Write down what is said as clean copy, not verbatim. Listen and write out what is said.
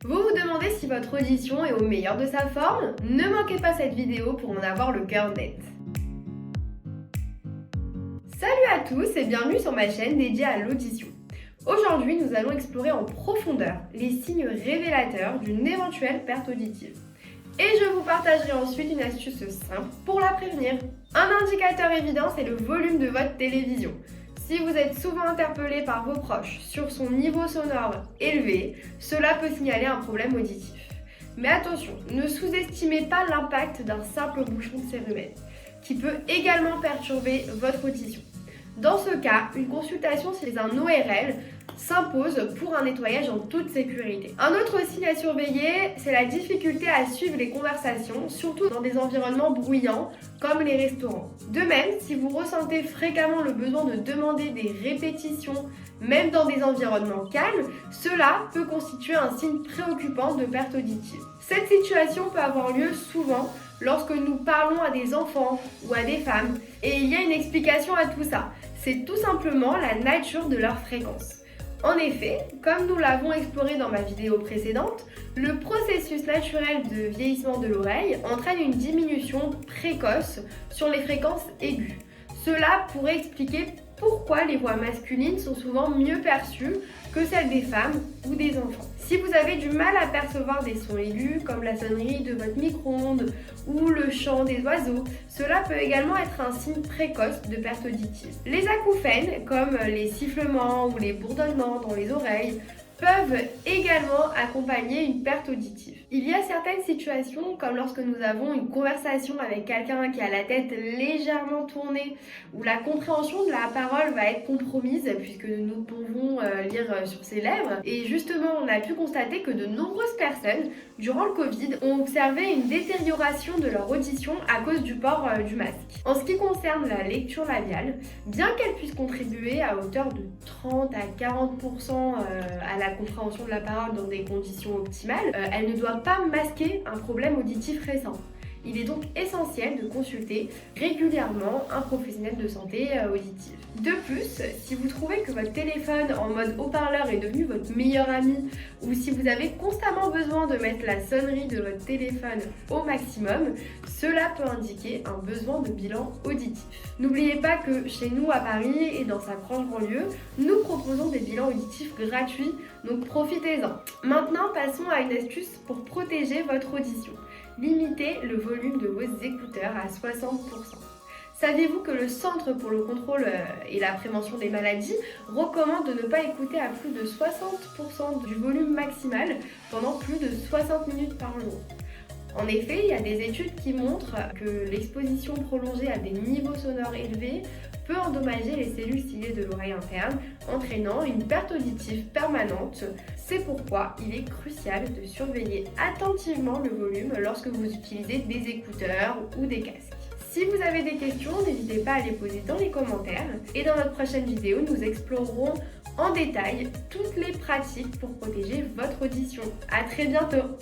Vous vous demandez si votre audition est au meilleur de sa forme? Ne manquez pas cette vidéo pour en avoir le cœur net. Salut à tous et bienvenue sur ma chaîne dédiée à l'audition. Aujourd'hui, nous allons explorer en profondeur les signes révélateurs d'une éventuelle perte auditive. Et je vous partagerai ensuite une astuce simple pour la prévenir. Un indicateur évident, c'est le volume de votre télévision. Si vous êtes souvent interpellé par vos proches sur son niveau sonore élevé, cela peut signaler un problème auditif. Mais attention, ne sous-estimez pas l'impact d'un simple bouchon de cérumen, qui peut également perturber votre audition. Dans ce cas, une consultation chez un ORL s'impose pour un nettoyage en toute sécurité. Un autre signe à surveiller, c'est la difficulté à suivre les conversations, surtout dans des environnements bruyants comme les restaurants. De même, si vous ressentez fréquemment le besoin de demander des répétitions, même dans des environnements calmes, cela peut constituer un signe préoccupant de perte auditive. Cette situation peut avoir lieu souvent lorsque nous parlons à des enfants ou à des femmes, et il y a une explication à tout ça. C'est tout simplement la nature de leur fréquence. En effet, comme nous l'avons exploré dans ma vidéo précédente, le processus naturel de vieillissement de l'oreille entraîne une diminution précoce sur les fréquences aiguës. Cela pourrait expliquer pourquoi les voix masculines sont souvent mieux perçues que celles des femmes ou des enfants. Si vous avez du mal à percevoir des sons aigus comme la sonnerie de votre micro-ondes ou le chant des oiseaux, cela peut également être un signe précoce de perte auditive. Les acouphènes comme les sifflements ou les bourdonnements dans les oreilles peuvent également accompagner une perte auditive. Il y a certaines situations, comme lorsque nous avons une conversation avec quelqu'un qui a la tête légèrement tournée, où la compréhension de la parole va être compromise, puisque nous pouvons lire sur ses lèvres. Et justement, on a pu constater que de nombreuses personnes, durant le Covid, ont observé une détérioration de leur audition à cause du port du masque. En ce qui concerne la lecture labiale, bien qu'elle puisse contribuer à hauteur de 30 à 40% à la compréhension de la parole dans des conditions optimales, elle ne doit pas masquer un problème auditif récent. Il est donc essentiel de consulter régulièrement un professionnel de santé auditive. De plus, si vous trouvez que votre téléphone en mode haut-parleur est devenu votre meilleur ami, ou si vous avez constamment besoin de mettre la sonnerie de votre téléphone au maximum, cela peut indiquer un besoin de bilan auditif. N'oubliez pas que chez nous à Paris et dans sa proche banlieue, nous proposons des bilans auditifs gratuits, donc profitez-en. Maintenant, passons à une astuce pour protéger votre audition. Limitez le volume de vos écouteurs à 60%. Saviez-vous que le Centre pour le contrôle et la prévention des maladies recommande de ne pas écouter à plus de 60% du volume maximal pendant plus de 60 minutes par jour? En effet, il y a des études qui montrent que l'exposition prolongée à des niveaux sonores élevés peut endommager les cellules ciliées de l'oreille interne, entraînant une perte auditive permanente. C'est pourquoi il est crucial de surveiller attentivement le volume lorsque vous utilisez des écouteurs ou des casques. Si vous avez des questions, n'hésitez pas à les poser dans les commentaires. Et dans notre prochaine vidéo, nous explorerons en détail toutes les pratiques pour protéger votre audition. À très bientôt!